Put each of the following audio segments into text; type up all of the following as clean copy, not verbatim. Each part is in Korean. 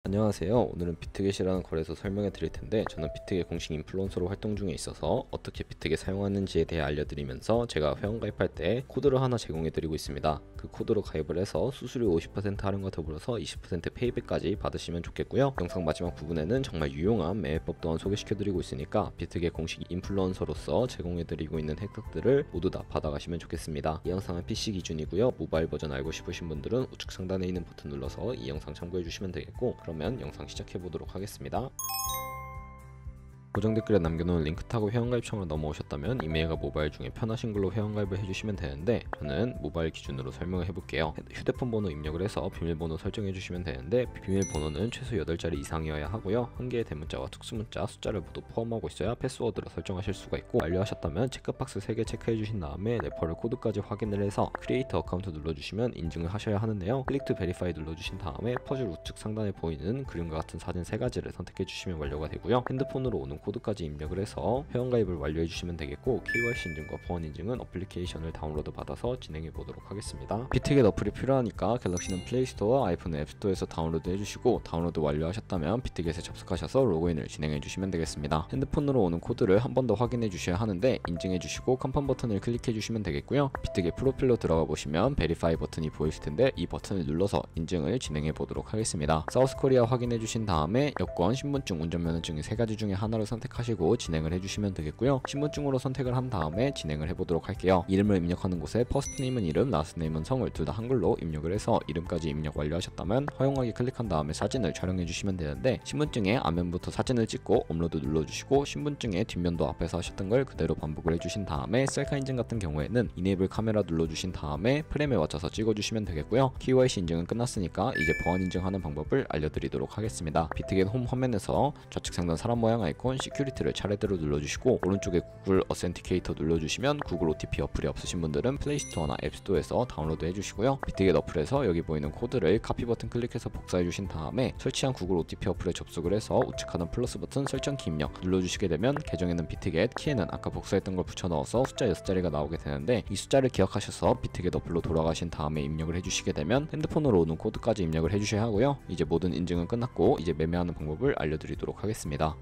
안녕하세요. 오늘은 비트겟이라는 거래소 설명해 드릴 텐데, 저는 비트겟 공식 인플루언서로 활동 중에 있어서 어떻게 비트겟 사용하는지에 대해 알려드리면서 제가 회원가입할 때 코드를 하나 제공해 드리고 있습니다. 그 코드로 가입을 해서 수수료 50% 할인과 더불어서 20% 페이백까지 받으시면 좋겠고요. 영상 마지막 부분에는 정말 유용한 매매법 또한 소개시켜 드리고 있으니까 비트겟 공식 인플루언서로서 제공해 드리고 있는 혜택들을 모두 다 받아가시면 좋겠습니다. 이 영상은 PC 기준이고요. 모바일 버전 알고 싶으신 분들은 우측 상단에 있는 버튼 눌러서 이 영상 참고해 주시면 되겠고, 그러면 영상 시작해 보도록 하겠습니다. 고정 댓글에 남겨놓은 링크 타고 회원가입창으로 넘어오셨다면 이메일과 모바일 중에 편하신 걸로 회원가입을 해주시면 되는데, 저는 모바일 기준으로 설명을 해볼게요. 휴대폰 번호 입력을 해서 비밀번호 설정해 주시면 되는데, 비밀번호는 최소 8자리 이상이어야 하고요. 한 개의 대문자와 특수문자 숫자를 모두 포함하고 있어야 패스워드로 설정하실 수가 있고, 완료하셨다면 체크박스 3개 체크해 주신 다음에 레퍼럴 코드까지 확인을 해서 크리에이터 어카운트 눌러주시면 인증을 하셔야 하는데요. 클릭 투 베리파이 눌러주신 다음에 퍼즐 우측 상단에 보이는 그림과 같은 사진 3가지를 선택해 주시면 완료가 되고요. 핸드폰으로 오는 코드까지 입력을 해서 회원가입을 완료해 주시면 되겠고, KYC 인증과 보안 인증은 어플리케이션을 다운로드 받아서 진행해 보도록 하겠습니다. 비트겟 어플이 필요하니까 갤럭시는 플레이스토어와 아이폰은 앱스토어에서 다운로드 해주시고, 다운로드 완료하셨다면 비트겟에 접속하셔서 로그인을 진행해 주시면 되겠습니다. 핸드폰으로 오는 코드를 한 번 더 확인해 주셔야 하는데, 인증해 주시고 컨펌 버튼을 클릭해 주시면 되겠고요. 비트겟 프로필로 들어가 보시면 베리파이 버튼이 보이실 텐데, 이 버튼을 눌러서 인증을 진행해 보도록 하겠습니다. 사우스코리아 확인해 주신 다음에 여권, 신분증, 운전면허증 이 3가지 중에 하나를 선택하시고 진행을 해주시면 되겠고요. 신분증으로 선택을 한 다음에 진행을 해보도록 할게요. 이름을 입력하는 곳에 퍼스트 네임은 이름, 라스트 네임은 성을 둘 다 한글로 입력을 해서 이름까지 입력 완료하셨다면 허용하기 클릭한 다음에 사진을 촬영해 주시면 되는데, 신분증의 앞면부터 사진을 찍고 업로드 눌러주시고, 신분증의 뒷면도 앞에서 하셨던 걸 그대로 반복을 해주신 다음에 셀카 인증 같은 경우에는 이네이블 카메라 눌러주신 다음에 프레임에 맞춰서 찍어주시면 되겠고요. KYC 인증은 끝났으니까 이제 보안 인증하는 방법을 알려드리도록 하겠습니다. 비트겟 홈 화면에서 좌측 상단 사람 모양 아이콘 시큐리티를 차례대로 눌러주시고, 오른쪽에 구글 어센티케이터 눌러주시면 구글 OTP 어플이 없으신 분들은 플레이스토어나 앱스토어에서 다운로드 해주시고요. 비트겟 어플에서 여기 보이는 코드를 카피 버튼 클릭해서 복사해 주신 다음에 설치한 구글 OTP 어플에 접속을 해서 우측 하단 플러스 버튼 설정키 입력 눌러주시게 되면 계정에는 비트겟, 키에는 아까 복사했던 걸 붙여 넣어서 숫자 6자리가 나오게 되는데, 이 숫자를 기억하셔서 비트겟 어플로 돌아가신 다음에 입력을 해주시게 되면 핸드폰으로 오는 코드까지 입력을 해주셔야 하고요. 이제 모든 인증은 끝났고 이제 매매하는 방법을 알려드리도록 하겠습니다.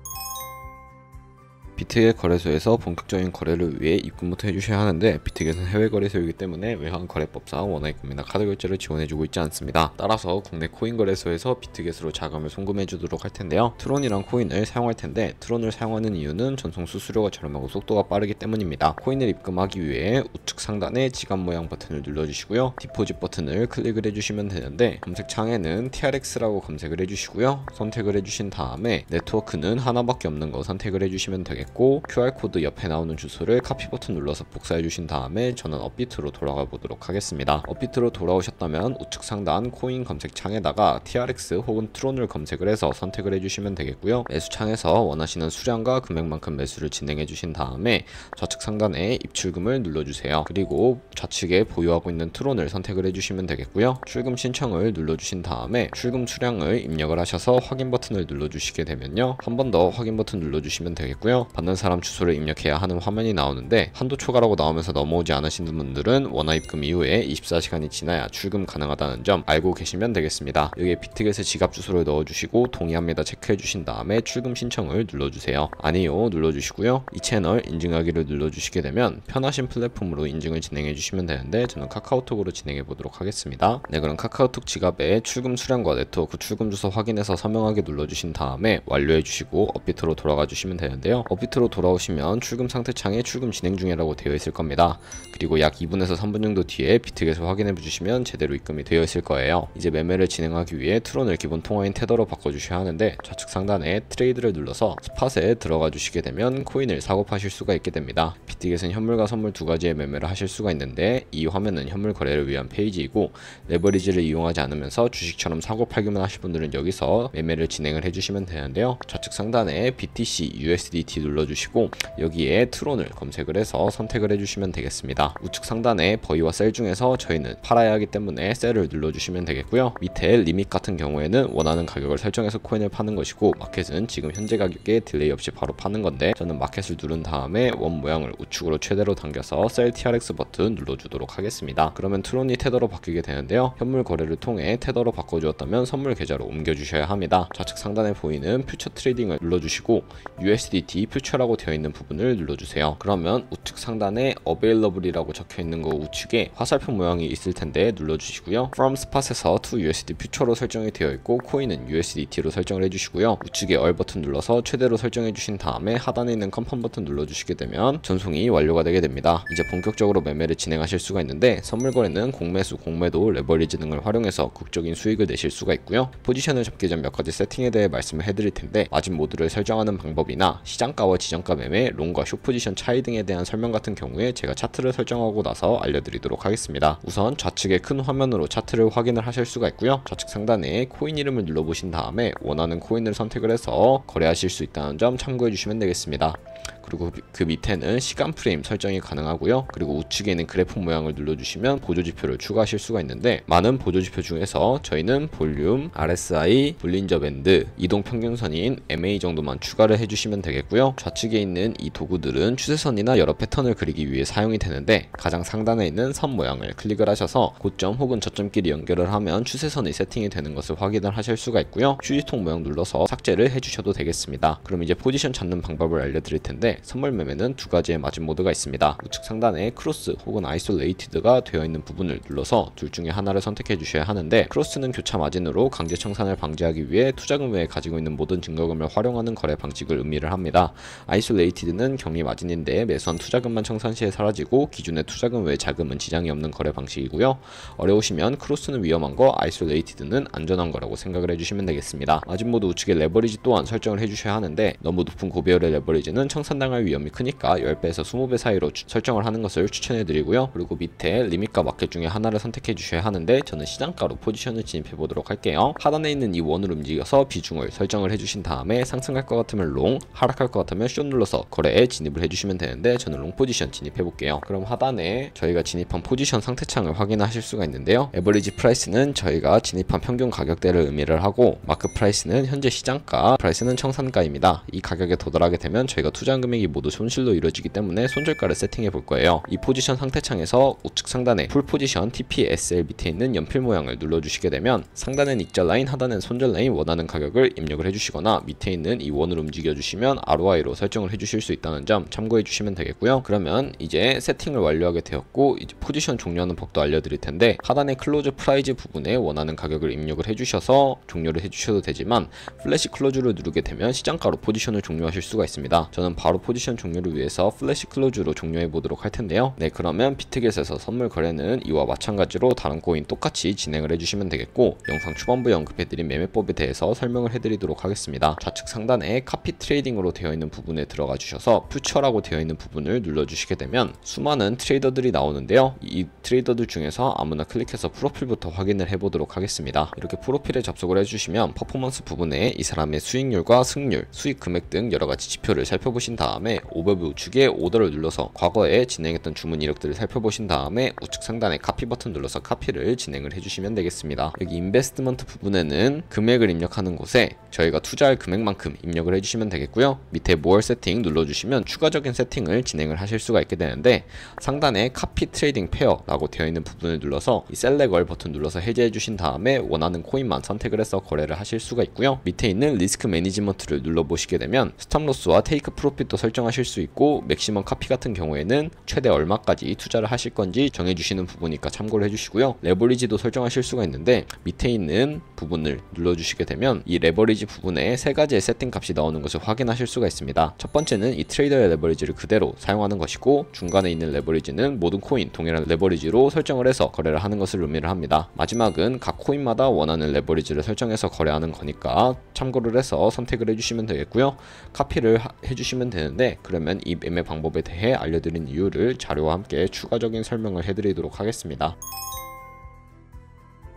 비트겟 거래소에서 본격적인 거래를 위해 입금부터 해주셔야 하는데, 비트겟은 해외 거래소이기 때문에 외환 거래법상 원화입금이나 카드 결제를 지원해주고 있지 않습니다. 따라서 국내 코인 거래소에서 비트겟으로 자금을 송금해주도록 할 텐데요. 트론이란 코인을 사용할 텐데, 트론을 사용하는 이유는 전송 수수료가 저렴하고 속도가 빠르기 때문입니다. 코인을 입금하기 위해 우측 상단에 지갑 모양 버튼을 눌러주시고요. 디포짓 버튼을 클릭을 해주시면 되는데, 검색창에는 TRX라고 검색을 해주시고요. 선택을 해주신 다음에 네트워크는 하나밖에 없는 거 선택을 해주시면 되겠고, QR코드 옆에 나오는 주소를 카피 버튼 눌러서 복사해 주신 다음에 저는 업비트로 돌아가 보도록 하겠습니다. 업비트로 돌아오셨다면 우측 상단 코인 검색창에다가 TRX 혹은 트론을 검색을 해서 선택을 해주시면 되겠고요. 매수창에서 원하시는 수량과 금액만큼 매수를 진행해 주신 다음에 좌측 상단에 입출금을 눌러주세요. 그리고 좌측에 보유하고 있는 트론을 선택을 해주시면 되겠고요. 출금 신청을 눌러주신 다음에 출금 수량을 입력을 하셔서 확인 버튼을 눌러주시게 되면요, 한 번 더 확인 버튼 눌러주시면 되겠고요. 받는 사람 주소를 입력해야 하는 화면이 나오는데, 한도 초과라고 나오면서 넘어오지 않으시는 분들은 원화 입금 이후에 24시간이 지나야 출금 가능하다는 점 알고 계시면 되겠습니다. 여기에 비트겟의 지갑 주소를 넣어주시고 동의합니다 체크해 주신 다음에 출금 신청을 눌러주세요. 아니요 눌러주시고요. 이 채널 인증하기를 눌러주시게 되면 편하신 플랫폼으로 인증을 진행해 주시면 되는데, 저는 카카오톡으로 진행해 보도록 하겠습니다. 네, 그럼 카카오톡 지갑에 출금 수량과 네트워크 출금 주소 확인해서 서명하기 눌러주신 다음에 완료해 주시고 업비트로 돌아가 주시면 되는데요. 업비트로 돌아오시면 출금 상태 창에 출금 진행 중이라고 되어 있을 겁니다. 그리고 약 2분에서 3분 정도 뒤에 비트겟을 확인해 주시면 제대로 입금이 되어 있을 거예요. 이제 매매를 진행하기 위해 트론을 기본 통화인 테더로 바꿔주셔야 하는데, 좌측 상단에 트레이드를 눌러서 스팟에 들어가 주시게 되면 코인을 사고 파실 수가 있게 됩니다. 비트겟은 현물과 선물 두 가지의 매매를 하실 수가 있는데, 이 화면은 현물 거래를 위한 페이지이고, 레버리지를 이용하지 않으면서 주식처럼 사고 팔기만 하실 분들은 여기서 매매를 진행을 해주시면 되는데요. 좌측 상단에 BTC, USDT 눌러 눌러주시고 여기에 트론을 검색을 해서 선택을 해주시면 되겠습니다. 우측 상단에 버이와 셀 중에서 저희는 팔아야 하기 때문에 셀을 눌러주시면 되겠고요. 밑에 리밋 같은 경우에는 원하는 가격을 설정해서 코인을 파는 것이고, 마켓은 지금 현재 가격에 딜레이 없이 바로 파는 건데, 저는 마켓을 누른 다음에 원 모양을 우측으로 최대로 당겨서 셀 TRX 버튼 눌러주도록 하겠습니다. 그러면 트론이 테더로 바뀌게 되는데요. 현물 거래를 통해 테더로 바꿔주었다면 선물 계좌로 옮겨주셔야 합니다. 좌측 상단에 보이는 퓨처 트레이딩을 눌러주시고 USDT 퓨처라고 되어 있는 부분을 눌러주세요. 그러면 우측 상단에 available이라고 적혀 있는 거 우측에 화살표 모양이 있을 텐데 눌러주시고요. From Spot에서 to USD 퓨처로 설정이 되어 있고 코인은 USDT로 설정을 해주시고요. 우측에 얼 버튼 눌러서 최대로 설정해 주신 다음에 하단에 있는 컨펌 버튼 눌러주시게 되면 전송이 완료가 되게 됩니다. 이제 본격적으로 매매를 진행하실 수가 있는데, 선물 거래는 공매수, 공매도, 레버리지 등을 활용해서 극적인 수익을 내실 수가 있고요. 포지션을 잡기 전 몇 가지 세팅에 대해 말씀을 해드릴 텐데, 마진 모드를 설정하는 방법이나 시장가와 지정가 매매, 롱과 숏 포지션 차이 등에 대한 설명 같은 경우에 제가 차트를 설정하고 나서 알려드리도록 하겠습니다. 우선 좌측의 큰 화면으로 차트를 확인을 하실 수가 있고요. 좌측 상단에 코인 이름을 눌러보신 다음에 원하는 코인을 선택을 해서 거래하실 수 있다는 점 참고해 주시면 되겠습니다. 그리고 그 밑에는 시간 프레임 설정이 가능하고요. 그리고 우측에 있는 그래프 모양을 눌러주시면 보조지표를 추가하실 수가 있는데, 많은 보조지표 중에서 저희는 볼륨, RSI, 볼린저 밴드, 이동평균선인 MA 정도만 추가를 해주시면 되겠고요. 좌측에 있는 이 도구들은 추세선이나 여러 패턴을 그리기 위해 사용이 되는데, 가장 상단에 있는 선 모양을 클릭을 하셔서 고점 혹은 저점끼리 연결을 하면 추세선이 세팅이 되는 것을 확인을 하실 수가 있고요. 휴지통 모양 눌러서 삭제를 해주셔도 되겠습니다. 그럼 이제 포지션 잡는 방법을 알려드릴 텐데, 선물 매매는 두 가지의 마진 모드가 있습니다. 우측 상단에 크로스 혹은 아이솔레이티드가 되어 있는 부분을 눌러서 둘 중에 하나를 선택해 주셔야 하는데, 크로스는 교차 마진으로 강제 청산을 방지하기 위해 투자금 외에 가지고 있는 모든 증거금을 활용하는 거래 방식을 의미를 합니다. 아이솔레이티드는 격리 마진인데 매수한 투자금만 청산 시에 사라지고 기존의 투자금 외 자금은 지장이 없는 거래 방식이고요. 어려우시면 크로스는 위험한 거, 아이솔레이티드는 안전한 거라고 생각을 해주시면 되겠습니다. 마진 모드 우측에 레버리지 또한 설정을 해주셔야 하는데, 너무 높은 고배열의 레버리지는 청산당할 위험이 크니까 10배에서 20배 사이로 설정을 하는 것을 추천해 드리고요. 그리고 밑에 리밋과 마켓 중에 하나를 선택해 주셔야 하는데, 저는 시장가로 포지션을 진입해 보도록 할게요. 하단에 있는 이 원을 움직여서 비중을 설정을 해주신 다음에 상승할 것 같으면 롱, 하락할 것 같으면 숏 눌러서 거래에 진입을 해주시면 되는데, 저는 롱 포지션 진입해 볼게요. 그럼 하단에 저희가 진입한 포지션 상태창을 확인하실 수가 있는데요. 에버리지 프라이스는 저희가 진입한 평균 가격대를 의미를 하고, 마크 프라이스는 현재 시장가, 프라이스는 청산가입니다. 이 가격에 도달하게 되면 저희가 투자한 금액이 모두 손실로 이루어지기 때문에 손절가를 세팅해 볼 거예요. 이 포지션 상태창에서 우측 상단에 풀 포지션 TPSL 밑에 있는 연필 모양을 눌러주시게 되면, 상단은 익절 라인, 하단은 손절 라인, 원하는 가격을 입력을 해주시거나 밑에 있는 이 원을 움직여주시면 ROI로 설정을 해주실 수 있다는 점 참고해 주시면 되겠고요. 그러면 이제 세팅을 완료하게 되었고, 이제 포지션 종료하는 법도 알려드릴 텐데, 하단의 클로즈 프라이즈 부분에 원하는 가격을 입력을 해주셔서 종료를 해주셔도 되지만, 플래시 클로즈를 누르게 되면 시장가로 포지션을 종료하실 수가 있습니다. 저는 바로 포지션 종료를 위해서 플래시 클로즈로 종료해 보도록 할 텐데요. 네, 그러면 비트겟에서 선물 거래는 이와 마찬가지로 다른 코인 똑같이 진행을 해주시면 되겠고, 영상 초반부에 언급해드린 매매법에 대해서 설명을 해드리도록 하겠습니다. 좌측 상단에 카피 트레이딩으로 되어 있는 부분에 들어가 주셔서 퓨처라고 되어 있는 부분을 눌러주시게 되면 수많은 트레이더들이 나오는데요. 이 트레이더들 중에서 아무나 클릭해서 프로필부터 확인을 해보도록 하겠습니다. 이렇게 프로필에 접속을 해주시면 퍼포먼스 부분에 이 사람의 수익률과 승률, 수익 금액 등 여러가지 지표를 살펴보신 다음에 오버뷰 우측에 오더를 눌러서 과거에 진행했던 주문 이력들을 살펴보신 다음에 우측 상단에 카피 버튼 눌러서 카피를 진행을 해주시면 되겠습니다. 여기 인베스트먼트 부분에는 금액을 입력하는 곳에 저희가 투자할 금액만큼 입력을 해주시면 되겠고요. 밑에 more 세팅 눌러주시면 추가적인 세팅을 진행을 하실 수가 있게 되는데, 상단에 카피 트레이딩 페어라고 되어 있는 부분을 눌러서 이 셀렉 얼 버튼 눌러서 해제해 주신 다음에 원하는 코인만 선택을 해서 거래를 하실 수가 있고요. 밑에 있는 리스크 매니지먼트를 눌러보시게 되면 스탑로스와 테이크 프로핏도 설정하실 수 있고, 맥시멈 카피 같은 경우에는 최대 얼마까지 투자를 하실 건지 정해주시는 부분이니까 참고를 해주시고요. 레버리지도 설정하실 수가 있는데, 밑에 있는 부분을 눌러주시게 되면 이 레버리지 부분에 세 가지의 세팅 값이 나오는 것을 확인하실 수가 있습니다. 첫 번째는 이 트레이더의 레버리지를 그대로 사용하는 것이고, 중간에 있는 레버리지는 모든 코인 동일한 레버리지로 설정을 해서 거래를 하는 것을 의미를 합니다. 마지막은 각 코인마다 원하는 레버리지를 설정해서 거래하는 거니까 참고를 해서 선택을 해주시면 되겠고요. 카피를 해주시면 되는데, 그러면 이 매매 방법에 대해 알려드린 이유를 자료와 함께 추가적인 설명을 해드리도록 하겠습니다.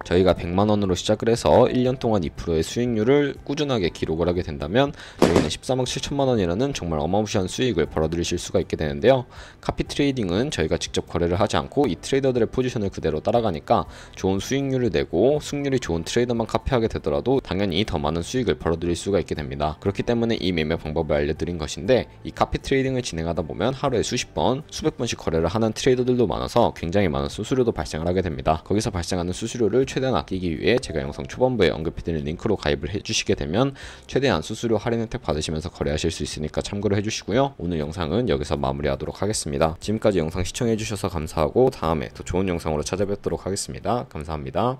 저희가 100만원으로 시작을 해서 1년 동안 2%의 수익률을 꾸준하게 기록을 하게 된다면 저희는 13억 7천만원이라는 정말 어마무시한 수익을 벌어들이실 수가 있게 되는데요. 카피 트레이딩은 저희가 직접 거래를 하지 않고 이 트레이더들의 포지션을 그대로 따라가니까 좋은 수익률을 내고 승률이 좋은 트레이더만 카피하게 되더라도 당연히 더 많은 수익을 벌어들일 수가 있게 됩니다. 그렇기 때문에 이 매매 방법을 알려드린 것인데, 이 카피 트레이딩을 진행하다 보면 하루에 수십 번, 수백 번씩 거래를 하는 트레이더들도 많아서 굉장히 많은 수수료도 발생을 하게 됩니다. 거기서 발생하는 수수료를 최대한 아끼기 위해 제가 영상 초반부에 언급해드린 링크로 가입을 해주시게 되면 최대한 수수료 할인 혜택 받으시면서 거래하실 수 있으니까 참고를 해주시고요. 오늘 영상은 여기서 마무리하도록 하겠습니다. 지금까지 영상 시청해주셔서 감사하고 다음에 더 좋은 영상으로 찾아뵙도록 하겠습니다. 감사합니다.